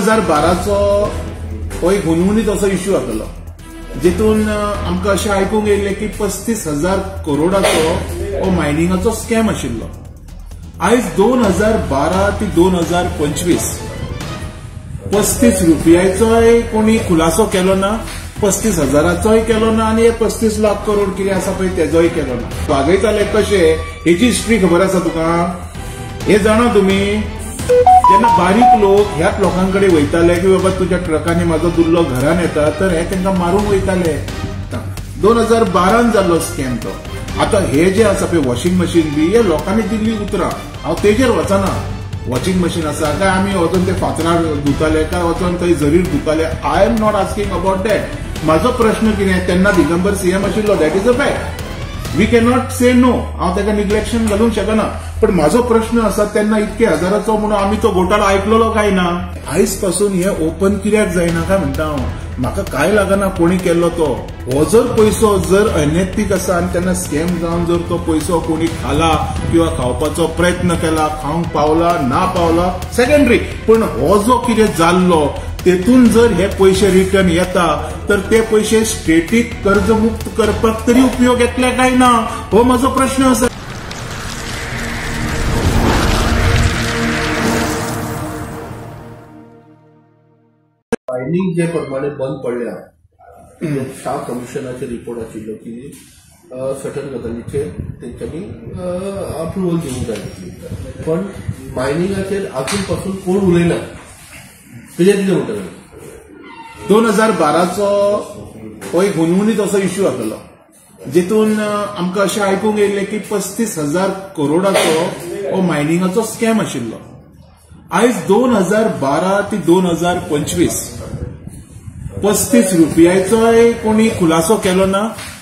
2012चो हो एक हुनहुनीत असो इश्यू आसलो, जितून आमकां अशें आयकूंक येयल्लें की 35,000 करोडाचो हो मायनिंगाचो स्कॅम आशिल्लो. आयज 2012 ते 2025 35 रुपयाचोय कोणी खुलासो केलो ना, 35,000चोय केलो ना, आनी 35 लाख करोड कितें आसा पळय तेजोय केलो ना. वागयताले कशें हेची हिस्ट्री खबर आसा तुका? हे जाणा तुमी, जेन्ना बारीक लोक ह्याच लोकांकडे वयताले की बाबा तुज्या ट्रकांनी म्हाजो दुल्लो घरान येता तर हे तांकां मारूंक वयताले. 2012 जाल्लो स्कॅम तो. आता हे जे आसा पळय वॉशिंग मशीन बी हे लोकांनी दिल्ली उतरां, हांव तेजेर वचना. वॉशिंग मशीन आसा काय आमी वचून ते फातरार धुताले काय वचून थंय झरीर धुताले, I am not asking about that. म्हाजो प्रश्न कितें, तेन्ना दिगंबर सीएम आशिल्लो, that is a fact. We cannot say no, हांव ताका निग्लेक्शन घालूंक शकना. पण म्हाजो प्रश्न आसा तेन्ना इतके हजाराचो म्हणून आमी तो घोटाळो आयकलोलो काय ना. आयज पासून हे ओपन कित्याक जायना काय म्हणटा हांव. म्हाका काय लागना कोणी केल्लो तो. हो जर पयसो जर अनैतीक आसा आनी तेन्ना स्कॅम जावन जर तो पयसो कोणी खाला किंवा खावपाचो प्रयत्न केला, खावंक पावला ना पावला सेकंडरी, पण हो जो कितें जाल्लो तेतून जर हे पैसे रिटर्न येता तर ते पैसे स्टेटीक कर्जमुक्त करपाक तरी उपयोग येतले काय ना, हो म्हजो प्रश्न आसा. मायनिंग जे प्रमाणे बंद पडल्या, शाह कमिशनाचे रिपोर्ट आशिल्लो की सर्टन गजालीचे तेंच्यांनी अप्रुवल दिवंक जाय, पण मायनिंगाचेर अजून पासून कोण उलयना. तेजेर कितें म्हणटलें? 2012चो हो एक हुनहुनीत असो इश्यू आसलो, जितून आमकां अशें आयकूंक येयल्लें की 35,000 करोडाचो हो मायनिंगाचो स्कॅम आशिल्लो. आयज 2012 ते 2025 35 रुपयाचोय कोणी खुलासो केलो ना,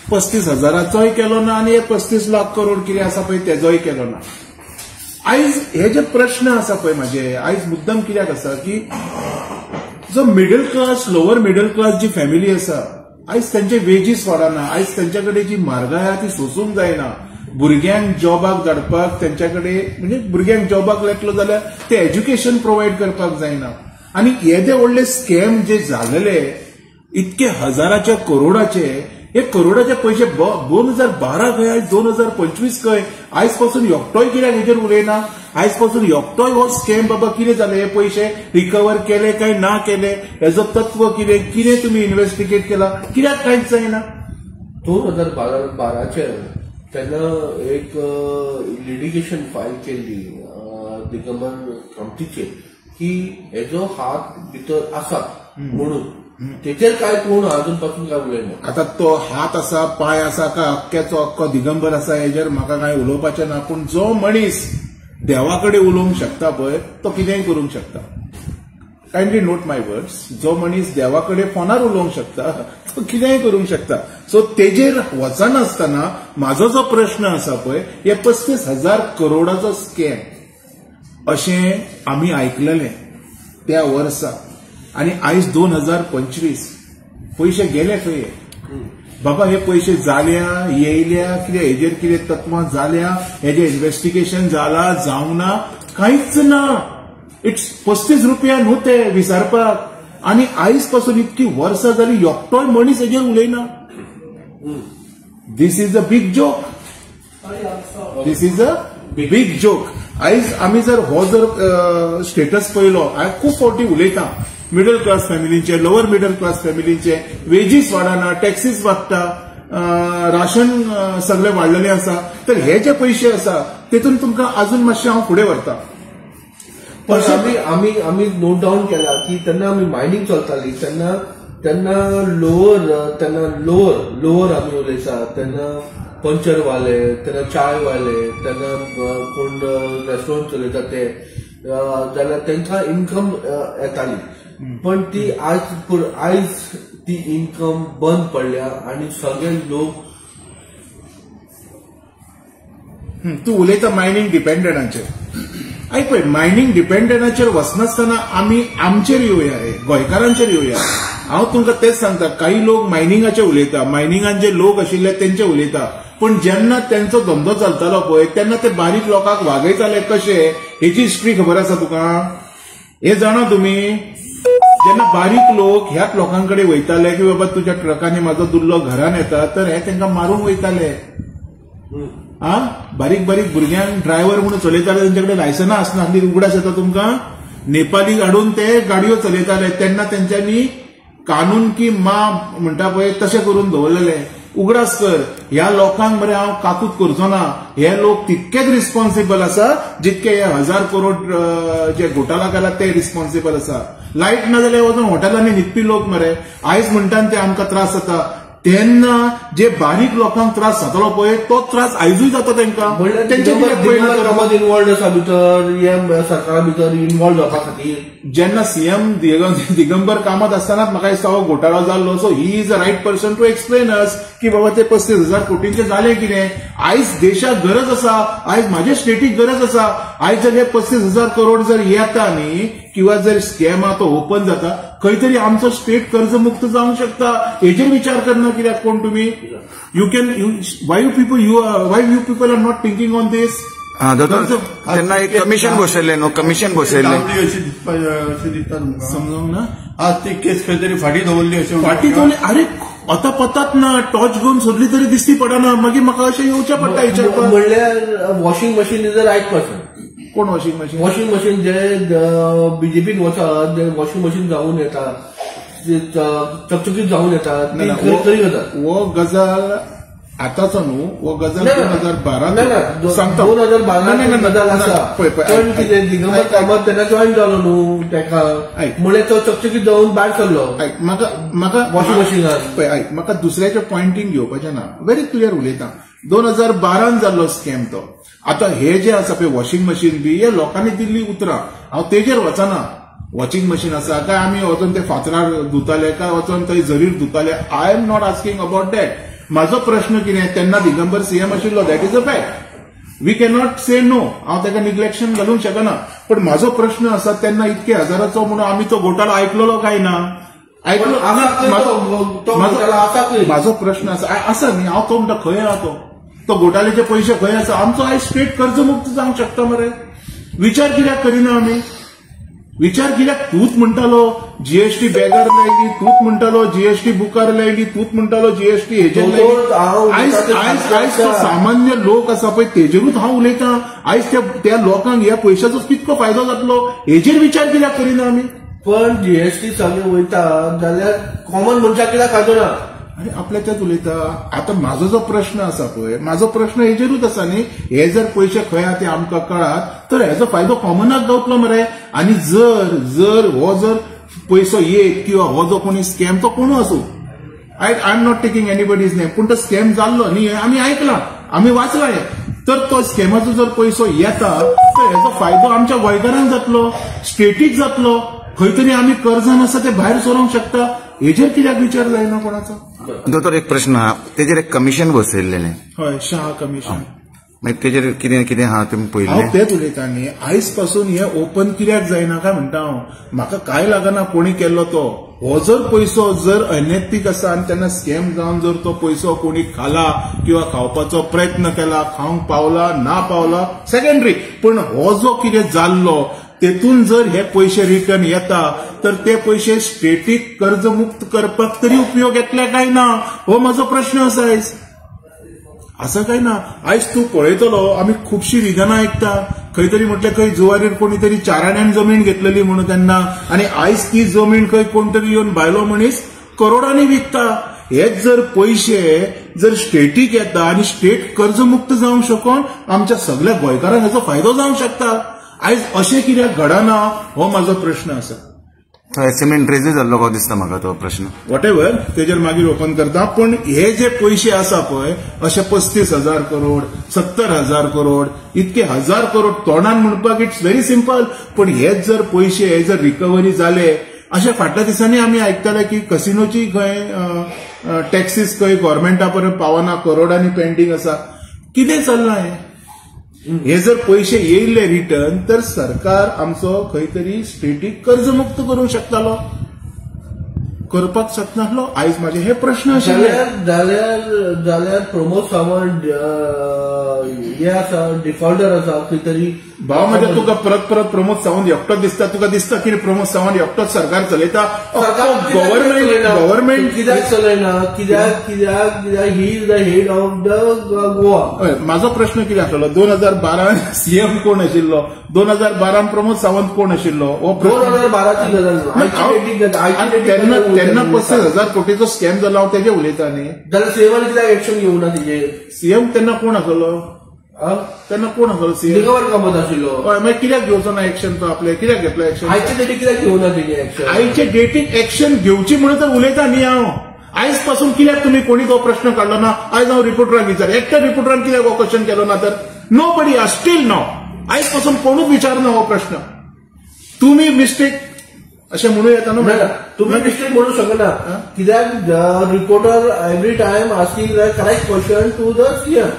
35,000चोय केलो ना, आनी 35 लाख करोड कितें आसा पळय तेजोय केलो ना. आयज हे जे प्रश्न आसा पळय म्हाजे, आयज मुद्दम कित्याक आसा की जो middle class, lower middle class जी फॅमिली आसा, आयज तांचे वेजीस वाडना, आयज तांच्याकडे जी म्हारगाय आहा ती सोसूंक जायना. भुरग्यांक जॉबाक धाडपाक तेंच्याकडे, म्हणजे भुरग्यांक जॉबाक लागलो जाल्यार ते एज्युकेशन प्रोवायड करपाक जायना. आनी हे जे व्हडले स्कॅम जे जालेले इतके हजाराच्या करोडाचे, हे करोडाचे पैसे 2012 खंय, आयज 2025 खंय. आयज पासून एकटोय कित्याक हेजेर उलयना? आयज पासून एकटोय हो स्कॅम बाबा कितें जालें, हे पैसे रिकवर केले काय ना केले, हेजो तत्व कितें, कितें तुमी इन्व्हेस्टिगेट केला, कित्याक कांयच जायना? 2012 तेन्ना एक लिटिगेशन फायल केल्ली दिगंबर कामतीचेर की हेजो हात भितर आसा म्हणून, तेचेर काय कोण अजून पासून काय उलयना. आता तो हात आसा, पाय आसा काय अख्ख्याचो अख्खो दिगंबर आसा हेजेर म्हाका काय उलोवपाचें ना. पूण जो मनीस देवाकडे उलोवंक शकता पळय तो कितेंय करूंक शकता. कायंडली नोट माय वर्ड्स, जो मनीस देवाकडे फोनार उलोवंक शकता तो कितेंय करूंक शकता. सो तेजेर वचनासतना म्हाजो जो प्रश्न आसा पळय, हे 35,000 करोडाचो स्कॅम अशें आमी आयकलेलें त्या वर्सा, आनी आयज 2025 पैसे गेले खंय? बाबा हे पैसे जाल्या, येयल्या, कितें हेजेर कितें तत्वां जाल्या, हेजें इन्व्हेस्टिगेशन जाला, जावंक ना, कांयच ना. इट्स 35 रुपया न्हू ते विचारपाक, आनी आयज पासून इतकी वर्सां जाली एकटोय मनीस हेजेर उलयना. This is a big joke. This is a big joke. आयज आमी जर हो जर स्टेटस पळयलो, हांवें खूब फावटी उलयतां, मिडल क्लास फॅमिलींचे, लोअर मिडल क्लास फॅमिलींचे वेजीस वाडना, टॅक्सीस वाडटा, राशन सगळे वाडलेले आसा, तर हे जे पैसे आसा तेतून तुमकां अजून मातशें हांव फुडें व्हरतां. पण आम्ही नोट डाऊन केला की तेन्ना आम्ही मायनिंग चलताली तेन्ना लोअर आम्ही उलयता, तेन्ना पंचरवाले, तेन्ना चायवाले, तेन्ना कोण रेस्टॉरंट चलयता ते, जाल्यार तांकां इन्कम येताली. पण ती आयज ती इन्कम बंद पडल्या आनी सगळे लोक. तूं उलयता मायनिंग डिपेंडंटाचेर. आयक पळय, मायनिंग डिपेंडंटाचेर वचनासतना आमी आमचेर येवया, गोंयकारांचेर येवया. हांव तुमकां तेच सांगता, काही लोक मायनिंगाचे उलयता, मायनिंगान जे लोक आशिल्ले तेंचे उलयता, पण जेन्ना तेंचो धंदो चलतालो पळय तेन्ना ते बारीक लोकांक वागयताले कशे हेची हिस्ट्री खबर आसा तुका? हे जाणा तुमी? जेन्ना बारीक लोक ह्याच लोकांकडे वयताले की बाबा तुझ्या ट्रकांनी म्हाजो दुल्लो घरान येता तर हे तांकां मारूंक वयताले. बारीक बारीक भुरग्यांक ड्रायव्हर म्हणून चलयताले तांच्याकडे लायसनां आसना. आनी उगडास येता तुमकां नेपाली हाडून ते गाडयो चलयताले तेन्ना तेंच्यांनी कानून की मा म्हणटा पळय तशें करून दवरलेले. उगडास कर ह्या लोकांक मरे हांव काकूत करचो ना. हे लोक तितकेच रिस्पॉन्सिबल आसा जितके हे 1000 करोड जे घोटाळा केला ते रिस्पॉन्सिबल आसा. लायट ना जाल्यार वचून हॉटेलांनी न्हिदपी लोक मरे आयज म्हणटात ते आमकां त्रास जाता तेन्ना जे बारीक लोकांक त्रास जातालो पळय तो त्रास आयजूय जाता तांकां. कामात इन्वॉल्ड आसा भितर हे सरकारा भितर इन्वॉल्व जावपा खातीर. जेन्ना सीएम दिगंबर कामत आसतनाच म्हाका दिसता हो घोटाळो जाल्लो. So he is a right person to explain us की बाबा ते 35,000 कोटींचे जालें कितें. आयज देशाक गरज आसा, आयज म्हाज्या स्टेटीक गरज आसा. आयज जर हे 35,000 करोड जर येता न्ही किंवा जर स्कॅम तो ओपन जाता खंय तरी आमचो स्टेट कर्जमुक्त जावंक शकता. हेजेर विचार करना कित्याक कोण तुमी. You can why you people are not thinking on this. त्यांना एक कमिशन बसयल्लें न्हू, कमिशन बसयल्लें समजूंक ना. आज ती केस खंय तरी फाटी दवरली अशें फाटी दवरली. अरे आता पतात ना टॉर्च घेवन सोदली तरी दिसती पडना. मागीर म्हाका अशें येवचें पडटा विचारपाक. म्हणल्यार washing machine is a right person. कोण वॉशिंग मशीन? वॉशिंग मशीन जे बीजेपीन वचत जे वॉशिंग मशीन जावन येता चकचकीत जावन येतात वो गजाल आताचो न्हू. वो गजाल 2012 सांगता. 2012 गजाल आसा. पण कितें दिगंबर कामत तेन्ना जॉईन जालो न्हू तेका म्हणल्यार तो चकचकीत जावन भायर सरलो. म्हाका वॉशिंग मशीनान पळय आयक म्हाका दुसऱ्याचें पॉइंटींग घेवपाचें ना. व्हेरी क्लियर उलयता. 2012 जाल्लो स्कॅम तो. आता हे जे आसा पळय वॉशिंग मशीन बी हे लोकांनी दिल्ली उतरां. हांव तेजेर वचना. वॉशिंग मशीन आसा काय आमी वचून ते फातरार धुताले काय वचून थंय झरीर धुताले. I am not asking about that. म्हाजो प्रश्न कितें तेन्ना दिगंबर सीएम आशिल्लो that is a fact. We cannot say no. हांव ताका निग्लेक्शन घालूंक शकना. पण म्हाजो प्रश्न आसा तेन्ना इतके हजाराचो म्हणून आमी तो घोटाळो आयकलोलो काय ना. आयकलो. म्हाजो प्रश्न आसा न्ही. हांव तो म्हणटा खंय आहा तो घोटाळ्याचे पयशे खंय आसा. आमचो आयज स्टेट कर्जमुक्त जावंक शकता मरे. विचार कित्याक करिना आमी. विचार कित्याक तूच म्हणटालो जीएसटी बॅगार लायली, तूच म्हणटालो जीएसटी बुकार लायली, तूच म्हणटालो जीएसटी हेजेर लायली. आयज तो सामान्य लोक आसा पळय तेजेरूच हांव उलयतां. आयज त्या लोकांक ह्या पयशाचो कितको फायदो जातलो हेजेर विचार कित्याक करिना आमी. पण जीएसटी सगळें वयता जाल्यार कॉमन मनशाक कित्याक खाजो ना. अरे आपल्याच्याच उलयता. आता म्हाजो जो प्रश्न आसा पळय म्हाजो प्रश्न हेजेरूच आसा न्ही. हे जर पयशे खंय आहा ते आमकां कळात तर हेजो फायदो कॉमनाक गावतलो मरे. आनी जर हो जर पयसो येत किंवा हो जो कोणी स्कॅम तो कोण आसूं. I am not taking anybody's name. पूण तो स्कॅम जाल्लो न्ही आमी आयकलां आमी वाचलां. तर तो स्कॅमाचो जर पयसो येता तर हेजो फायदो आमच्या गोंयकारांक जातलो, स्टेटीक जातलो. खंय तरी आमी कर्जान आसा ते भायर सरोंक शकता. हेजेर कित्याक विचार जायना कोणाचो. दोतोर एक प्रश्न आहा. तेजेर एक कमिशन बसयल्लें. हय शाह कमिशन. मागीर तेजेर कितें कितें आहा तुमी पयलें. हांव तेच उलयतां न्ही. आयज पासून हे ओपन कित्याक जायना काय म्हणटा हांव. म्हाका काय लागना कोणी केल्लो तो. हो जर पयसो जर अनैतीक आसा आनी तेन्ना स्कॅम जावन जर तो पयसो कोणी खाला किंवा खावपाचो प्रयत्न केला, खावंक पावला ना पावला सेकंडरी. पण हो जो कितें जाल्लो तेतून जर हे पयशे रिटर्न येता तर ते पयशे स्टेटीक कर्जमुक्त करपाक तरी उपयोग येतले काय ना हो म्हाजो प्रश्न आसा. आयज असं काय ना. आयज तूं पळयतलो आमी खुबशीं विधानां आयकता. खंय तरी म्हटलें खंय जुवारीर कोणी तरी 4 आण्यान जमीन घेतलेली म्हणून तेन्ना आनी आयज ती जमीन खंय कोण तरी येवन भायलो मनीस करोडांनी विकता. हेच जर पयशे जर स्टेटीक येता आनी स्टेट कर्जमुक्त जावंक शकून आमच्या सगळ्या गोंयकारांक हेचो फायदो जावंक शकता. आयज अशें कित्याक घडना हो म्हाजो प्रश्न आसा. सिमेंट रेजूय जाल्लो को दिसता म्हाका तो प्रश्न. वॉटेवर तेजेर मागीर ओपन करता. पण हे जे पयशे आसा पळय अशे 35,000 करोड 70,000 करोड इतके 1000 करोड तोंडान म्हणपाक इट्स व्हेरी सिंपल. पण हेच जर पयशे हे जर रिकवरी जाले अशे फाटल्या दिसांनी आमी आयकताले की कसिनोची खंय टॅक्सीस खंय गव्हर्मेंटा पर्यंत पावना, करोडांनी पेंडींग आसा. कितें चल्लां हे जर पयशे येयले रिटर्न तर सरकार आमचो खंय तरी स्टेटीक कर्जमुक्त करूंक शकतालो, करपाक शकनासलो. आयज म्हाजे हे प्रश्न आशिल्ले. जाल्यार प्रमोद सावंत हे आसा डिफॉल्टर आसा खंय तरी भाव म्हणजे तुका परत परत प्रमोद सावंत एकटोच दिसता, तुका दिसता की प्रमोद सावंत एकटोच सरकार चलयता? गव्हर्नमेंट कित्याक चलयना? कित्याक he is the head of the Goa. माझो प्रश्न कितें आसलो? 2012 सीएम कोण आशिल्लो? 2012 प्रमोद सावंत कोण आशिल्लो? 2012ची गजाल तेन्ना 35,000 कोटीचो स्कॅम जालो, हांव तेजे उलयता न्ही. जाल्यार सीएमान कित्याक एक्शन घेवना तेजेर? सीएम तेन्ना कोण आसलो? तेन्ना कोण आसलो सीएम? दिगंबर कामत आशिल्लो. मागीर कित्याक घेवचो ना एक्शन? तो आपले कित्याक घेतलो एक्शन? आयचे डेटीक कित्याक घेवना तेजे एक्शन? आयचे डेटीक एक्शन घेवची म्हणून तर उलयता न्ही हांव. आयज पासून कित्याक तुमी कोणी तो प्रश्न काढलो ना? आयज हांव रिपोर्टरांक विचार, एकट्या रिपोर्टरान कित्याक हो क्वेश्चन केलो ना? तर नो बडी आर स्टील नाव. आयज पासून कोणूच विचारना हो प्रश्न. तुमी मिस्टेक अशें म्हणूं येता न्हू? तुम्ही मिस्टेक म्हणू शकना. कित्याक reporter every time asking the correct question to the CM.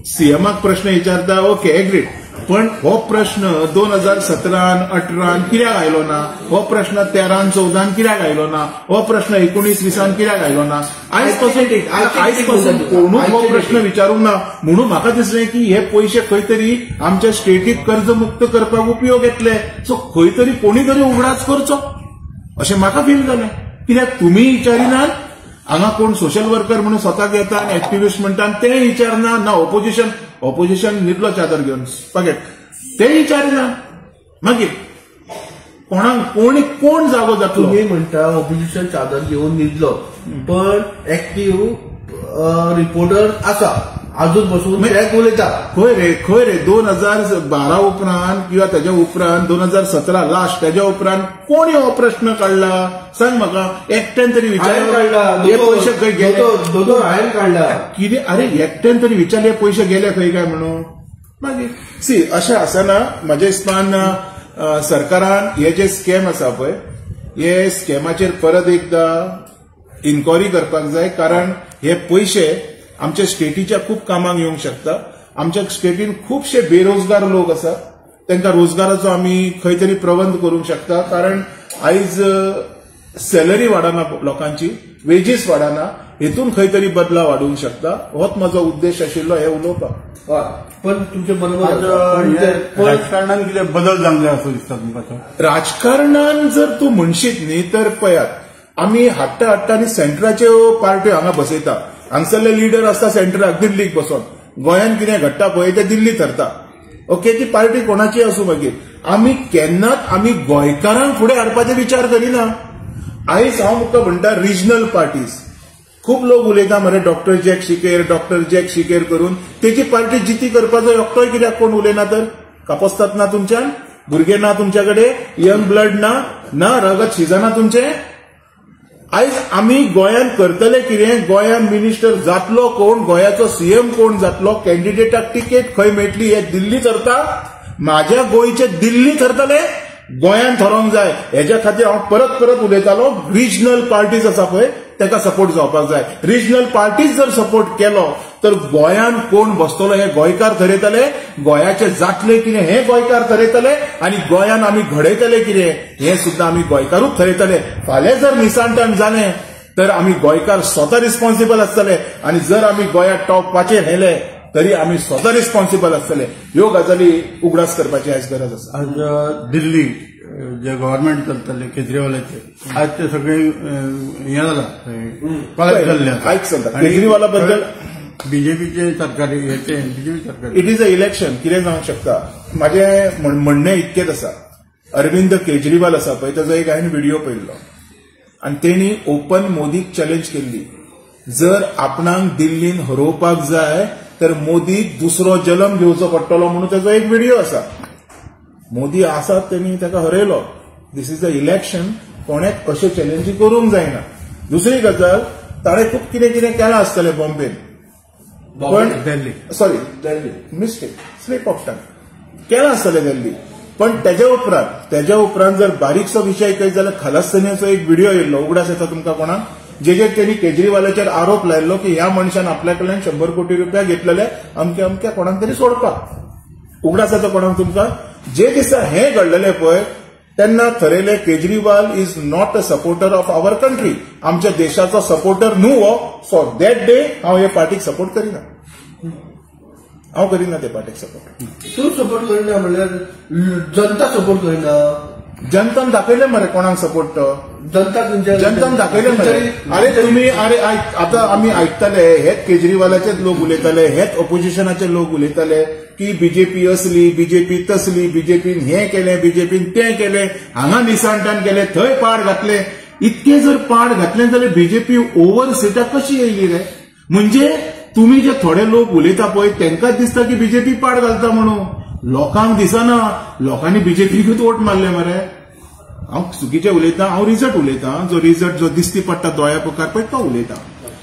सीएमाक प्रश्न विचारता, ओके एग्रीड. पण हो प्रश्न 2017-18 कित्याक आयलो ना? हो प्रश्न 13-14 कित्याक आयलो ना? हो प्रश्न 19-20 कित्याक आयलो ना? आयज पासून कोणूच हो प्रश्न विचारूंक ना. म्हणून म्हाका दिसलें की हे पयशे खंय तरी आमच्या स्टेटीक कर्जमुक्त करपाक उपयोग येतले. सो खंय तरी कोणी तरी उगडास करचो अशें म्हाका फील जालें. कित्याक तुमी विचारिनात, हांगा कोण सोशल वर्कर म्हणून स्वताक येता, एक्टिव्हिस्ट म्हणटा ते विचारना ना. ऑपोजिशन न्हिदलो चादर घेवन पाकेट, ते विचारिना. मागीर कोण जागो जातलो? तुम्ही म्हणटा ऑपोजिशन चादर घेवन न्हिदलो, पण एक्टिव्ह रिपोर्टर आसा अजून बसून उलयता. खंय रे 2012 उपरांत किंवा तेच्या उपरांत 2017 लास्ट तेच्या उपरांत कोणी हो प्रश्न काढला? सांग म्हाका. एकट्यान तरी विचार काढला. हे पयशे खंय गेले? हांवें काढला. कितें? अरे एकट्यान तरी विचार हे पयशे गेले खंय काय म्हणून. मागीर अशें आसना. म्हाज्या हिसपान सरकारान हे जे स्कॅम आसा पळय, हे स्कॅमाचेर परत एकदा इन्क्वायरी करपाक जाय. कारण हे पयशे आमच्या स्टेटीच्या खूप कामाक येवंक शकता. आमच्या स्टेटीन खुबशे बेरोजगार लोक आसा, तांकां रोजगाराचो आमी खंय तरी प्रबंध करूंक शकता. कारण आयज सॅलरी वाडना लोकांची, वेजीस वाडना, हेतून खंय तरी बदलाव हाडूंक शकता. होच म्हजो उद्देश आशिल्लो हे उलोवपाक. पण तुमचे बरोबर राजकारणान कितें बदल जाल्ले असो दिसता तुमकां? राजकारणान जर तूं म्हणशीत न्ही तर पळयात, आमी हाडटा आनी सेंटराच्यो पार्ट्यो हांगा बसयता. हांगसरले लिडर आसता सेंटराक दिल्लीक बसोन. गोंयान कितें घडटा पळय ते दिल्ली थरता. ओके, ती पार्टी कोणाची आसूं. मागीर आमी केन्नाच आमी गोंयकारांक फुडें हाडपाचे विचार करिना. आयज हांव तुका म्हणटा रिजनल पार्टीज, खूप लोक उलयता मरे डॉक्टर जॅक शिकेर करून तेची पार्टी जिती करपाचो एकटोय कित्याक कोण उलयना? तर कापस्तात ना तुमच्यान? भुरगे ना तुमच्याकडे? यंग ब्लड ना रगत शिजना तुमचे? आयज आमी गोंयान करतले कितें? गोंयान मिनिस्टर जातलो कोण? गोंयाचो सीएम कोण जातलो? कॅन्डिडेटाक तिकेट खंय मेळटली? हे दिल्ली थरता. म्हाज्या गोंयचे दिल्ली थरतले, गोंयान थरोंक जाय. हेच्या खातीर हांव परत उलयतालो. रिजनल पार्टीज आसा पळय ताका सपोर्ट जावपाक जाय. रिजनल पार्टीज जर सपोर्ट केलो तर गोंयान कोण बसतलो हे गोंयकार थरयतले. गोंयाचे जातले कितें हे गोंयकार थरयतले, आनी गोंयान आमी घडयतले कितें हे सुद्दां आमी गोंयकारूच थरयतले. फाल्यां जर निसांतण जालें तर आमी गोंयकार स्वता रिस्पॉन्सिबल आसतले, आनी जर आमी गोंयाक टॉपाचेर नेले तरी आमी स्वता रिस्पॉन्सिबल आसतले. ह्यो गजाली उगडास करपाची आयज गरज आसा. आज दिल्ली जे गव्हर्नमेंट चलतले केजरीवालाचे, आज ते सगळे हे जाला कळत जाल्ले. आयक सांगता केजरीवाला बद्दल बीजेपीचे सरकार, बीजेपी सरकार, इट इज अ इलेक्शन. कितें जावंक शकता? म्हाजें म्हणणें इतकेंच आसा. अरविंद केजरीवाल आसा पळय, ताजो एक हांवें व्हिडिओ पळयल्लो आनी तेणी ओपन मोदीक चॅलेंज केल्ली. जर आपणाक दिल्लीन हरोवपाक जाय तर मोदीक दुसरो जल्म घेवचो पडटलो म्हणून ताजो एक व्हिडिओ आसा. मोदी आसा तेणी ताका हरयलो. दिस इज द इलेक्शन. कोणेच अशें चॅलेंजी करूंक जायना. दुसरी गजाल, ताणें खूब कितें केलां आसतलें बॉम्बेन, पण Delhi mistake sleep of tongue केलां आसतलें दिल्ली. पण तेज्या उपरांत जर बारीकसो विशय खंय जाल्यार खलासतानीचो एक व्हिडिओ येयल्लो, उगडास येता तुमकां कोणाक, जेजेर त्यांनी केजरीवालाचेर आरोप लायल्लो की ह्या मनशान आपल्या कडल्यान 100 कोटी रुपया घेतलेले अमक्या कोणाक तरी सोडपाक. उगडास येता कोणाक तुमकां? जे दिसा हें घडलेलें पळय तेन्ना थरयलें Kejriwal is not a supporter of our country. आमच्या देशाचो सपोर्टर न्हू हो. सो दॅट डे हांव हे पार्टीक सपोर्ट करिना. हांव करिना ते पार्टीक सपोर्ट. तूं सपोर्ट करिना म्हणल्यार जनता सपोर्ट करिना. जनतान दाखयलें मरे कोणाक सपोर्ट तो. जनतान दाखयलें मरे. अरे तुम्ही आतां आमी आयकताले हेच केजरीवालाचेच लोक उलयताले, हेच ऑपोजिशनाचे लोक उलयताले की बीजेपी असली, बीजेपी तसली, बीजेपीन हें केलें, बीजेपीन तें केलें, हांगा निसांटान केलें, थंय पाड घातले. इतके जर पाड घातले जाल्यार बीजेपी ओव्हर सिटां कशी येयली रे? म्हणजे तुम्ही जे थोडे लोक उलयता पळय तांकांच दिसता की बीजेपी पाड घालता म्हणून. लोकांक दिसना. लोकांनी बीजेपीकूच वोट मारले मरे. हांव चुकीचें उलयतां, हांव रिजल्ट उलयतां. जो रिजल्ट जो दिसती पडटा दोळ्या मुखार पळय तो उलयतां.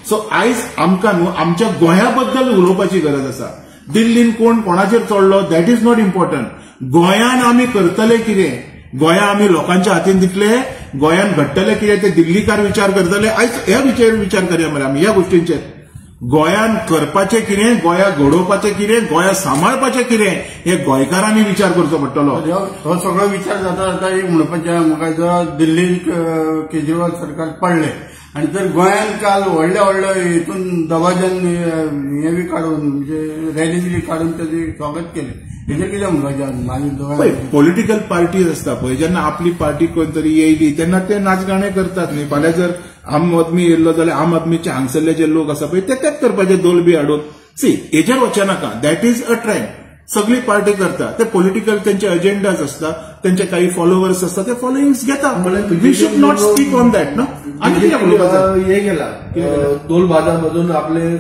सो आयज आमकां न्हू आमच्या गोंया बद्दल उलोवपाची गरज आसा. दिल्लीन कोण कोणाचेर चडलो दॅट इज नॉट इम्पॉर्टंट. गोंयान आमी करतले कितें, गोंया आमी लोकांच्या हातीन दितले, गोंयान घडटले कितें ते दिल्लीकार विचार करतले. आयज ह्या विचार करया मरे आमी ह्या गोष्टींचेर. गोंयान करपाचें कितें, गोंया घडोवपाचें कितें, गोंया सांबाळपाचें कितें हे गोंयकारांनी विचार करचो पडटलो. हो सगळो विचार जाता जाता एक म्हणपाचें म्हाका जर दिल्लीक केजरीवाल सरकार पडले आणि जर गोंयान काल व्हडल्या व्हडल्या हितून दबाज्यान हे बी काडून म्हणजे रॅली बी काडून त्याचे स्वागत केलें, हेजेर कितें म्हणपाचें? पॉलिटिकल पार्टीज असता पळय, जेन्ना आपली पार्टी खंय तरी येयली तेन्ना ते नाचगाणे करतात न्ही. फाल्यां जर आम आदमी येयल्लो जाल्यार आम आदमीचे हांगसरले जे लोक आसा पळय ते तेच करपाचे दोल बी हाडून. सी हेजेर वचना नाका. That is a trend. सगळी पार्टी करता ते पॉलिटिकल त्यांचे अजेंडाज असता, त्यांचे काही फॉलोवर्स असता, ते फॉलोइंग्स घेता. We should not speak on that ना. आनी कितें उलोवपाचें? हे गेला दोल बाजारमधून आपले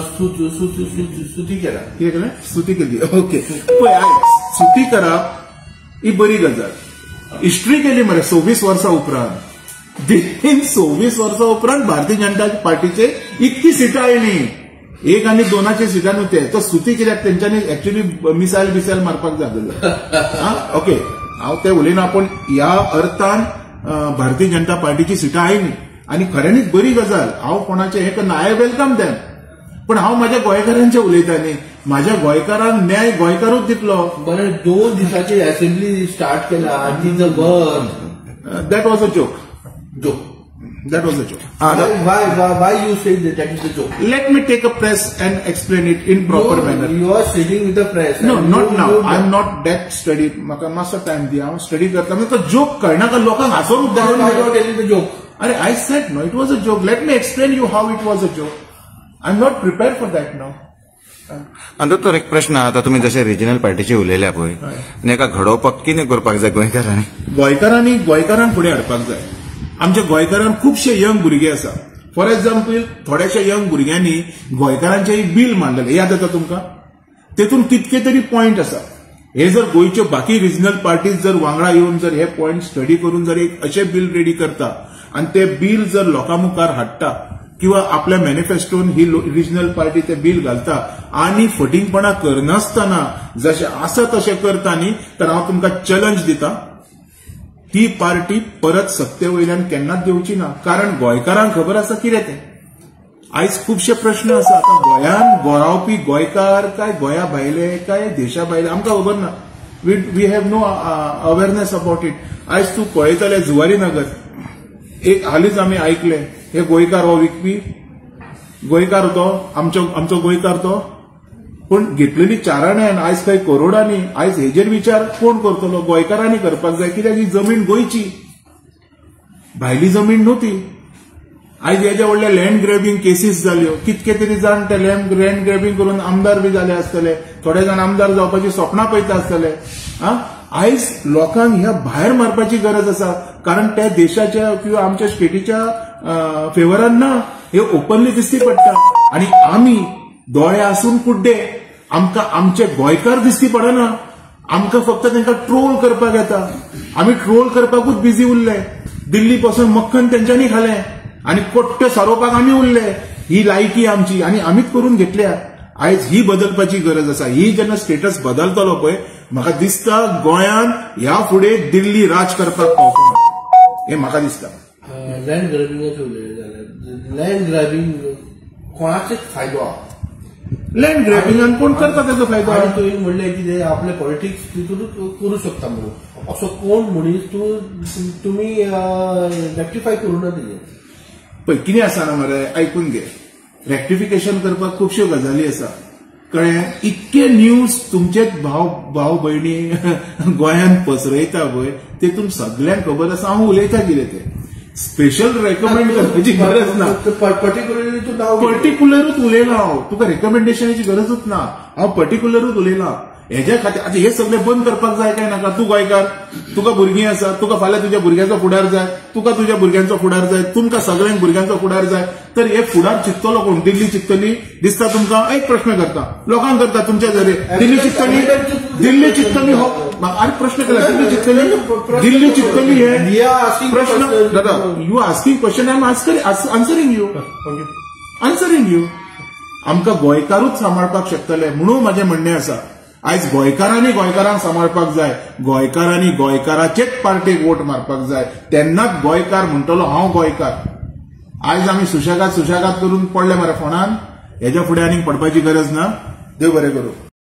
स्तुती केला. कितें केलें? स्तुती केली. ओके पळय आयज स्तुती करप ही बरी गजाल. हिस्ट्री केली मरे 26 वर्सां उपरांत. दिल्लीन 26 वर्सां उपरांत भारतीय जनता पार्टीचे इतकी सिटां आयली. 1 आनी 2 सिटां न्हू ते. तो स्तुती कित्याक तेंच्यांनी एक्चुअली मिसायल मारपाक जाय जाल्यार. ओके हांव ते उलयना, पूण ह्या अर्थान भारतीय जनता पार्टीची सिटां आयली आनी खऱ्यांनीच बरी गजाल. हांव कोणाचें हें करना, आय वेलकम देम. पण हांव म्हाज्या गोंयकारांचें उलयता न्ही. म्हाज्या गोंयकारांक न्याय गोंयकारूच दितलो. बरें 2 दिसाची असेंब्ली स्टार्ट केला. That was a joke. That was a joke. Why you say that is a joke? Let me take a press and explain it in proper manner. You are sitting with the press. No, not now. I'm not that study. म्हाका मातसो time दिया. हांव study करता. म्हाका joke कळना का लोकांक हांसोन उद्दारण telling the joke. अरे I said no, it was a joke. Let me explain you how it was a joke. I'm not prepared for that now. आणि तर एक प्रश्न आता तुम्ही जसे रिजनल पार्टीचे उलयल्या पळय, नेका घडोवपाक कितें करपाक जाय गोंयकारांनी? गोंयकारांक फुडें हाडपाक जाय. आमच्या गोंयकारांक खुबशे यंग भुरगे आसा. फॉर एक्झाम्पल थोड्याशा यंग भुरग्यांनी गोंयकारांचें एक बील मांडलेलें याद येता तुमकां? तेतून कितके तरी पॉयंट आसा. हे जर गोंयच्यो बाकी रिजनल पार्टीज जर वांगडा येवन जर हे पॉयंट स्टडी करून जर एक अशें बील रेडी करता आनी ते बील जर लोकां मुखार हाडटा किंवा आपल्या मॅनिफेस्टोन ही रिजनल पार्टी ते बील घालता आनी फटींगपणां करनासतना जशें आसा तशें करता न्ही, तर हांव तुमकां चॅलेंज दितां, ती पार्टी परत सत्ते वयल्यान केन्नाच देंवची ना. कारण गोंयकारांक खबर आसा कितें तें. आयज खुबशे प्रश्न आसा. आतां गोंयान रावपी गोंयकार काय गोंया भायले काय देशा भायले आमकां खबर ना. We have no awareness about it. आयज तूं पळयतले जुवारी नगर एक हालींच आमी आयकले हे गोंयकार हो विकपी गोंयकार तो आमचो गोंयकार तो, पूण घेतलेली चाराण्यांन आयज खंय करोडांनी. आयज हेजेर विचार कोण करतलो? गोंयकारांनी करपाक जाय. कित्याक ही जमीन गोंयची, भायली जमीन न्हू ती. आयज हेजे व्हडले लँड ग्रॅबिंग केसीस जाल्यो. कितके तरी जाण ते लँड ग्रॅबिंग करून आमदार बी जाले आसतले. थोडे जाण आमदार जावपाची स्वप्नां पळयता आसतले. आयज लोकांक ह्या भायर मारपाची गरज आसा. कारण त्या देशाच्या किंवा आमच्या स्टेटीच्या फेवरान ना. हे ओपनली दिसती पडटा. आणि आमी दोळे आसून कुड्डे, आमकां आमचे गोंयकार दिसती पडना. आमकां फक्त तांकां ट्रोल करपाक येता. आमी ट्रोल करपाकूच बिजी उरले. दिल्ली पासून मक्खन तेंच्यांनी खालें आनी कोट्टे सारोवपाक आमी उरले. ही लायकी आमची आनी आमीच करून घेतल्या. आयज ही बदलपाची गरज आसा. ही जेन्ना स्टेटस बदलतलो पळय, म्हाका दिसता गोंयान ह्या फुडें दिल्ली राज करपाक पावतलो हें म्हाका दिसता. लँड ग्रॅबिंगाचें उलयलें जाल्यार लँड ग्रॅबिंग कोणाचेच फायदो आहा. लँड ग्रॅबिंगान कोण करता तेजो फायदो? आनी तुवें म्हणलें कितें आपले पॉलिटिक्स तितूनच करूं शकता म्हणून. असो कोण मनीस तुमी रेक्टिफाय करूं ना तेजेर? पळय कितें आसा ना मरे, आयकून घे. रेक्टिफिकेशन करपाक खुबश्यो गजाली आसा. कळ्ळें? इतके न्यूज तुमचे भाव भयणी गोंयांत पसरयता पळय तेतून सगळ्यांक खबर आसा हांव उलयता कितें तें. स्पेशल रेकमेंड करपाची गरज ना. पर्टिक्युलरली तूं नांव पर्टिक्युलरूच उलयला हांव. तुका रेकमेंडेशनाची गरजूच ना. हांव पर्टिक्युलरूच उलयला. हेज्या खातीर आतां हे सगळें बंद करपाक जाय काय नाका? तूं गोंयकार, तुका भुरगीं आसा, तुका फाल्यां तुज्या भुरग्याचो फुडार जाय, तुका तुज्या भुरग्यांचो फुडार जाय, तुमकां सगळ्यांक भुरग्यांचो फुडार जाय, तर हे फुडार चिंततलो कोण? दिल्ली चिंततली? दिसता तुमकां? एक प्रश्न करता, लोकांक करता तुमच्या जरी दिल्ली चिंततली? दिल्ली चिंततली हो आनी प्रश्न केला. दिल्ली चिंततली? दिल्ली चिंततली हे प्रश्न दादा. You asking question, I am answering you. आमकां गोंयकारूच सांबाळपाक शकतले म्हणून माझें म्हणणें आसा. आयज गोंयकारांक सांबाळपाक जाय. गोंयकारांनी गोंयकाराचेच पार्टेक वोट मारपाक जाय. तेन्नाच गोंयकार म्हणटलो हांव गोंयकार. आयज आमी सुशेगाद करून पडले मरे फोंडान. हेज्या फुडें आनीक पडपाची गरज ना. देव बरें करूं.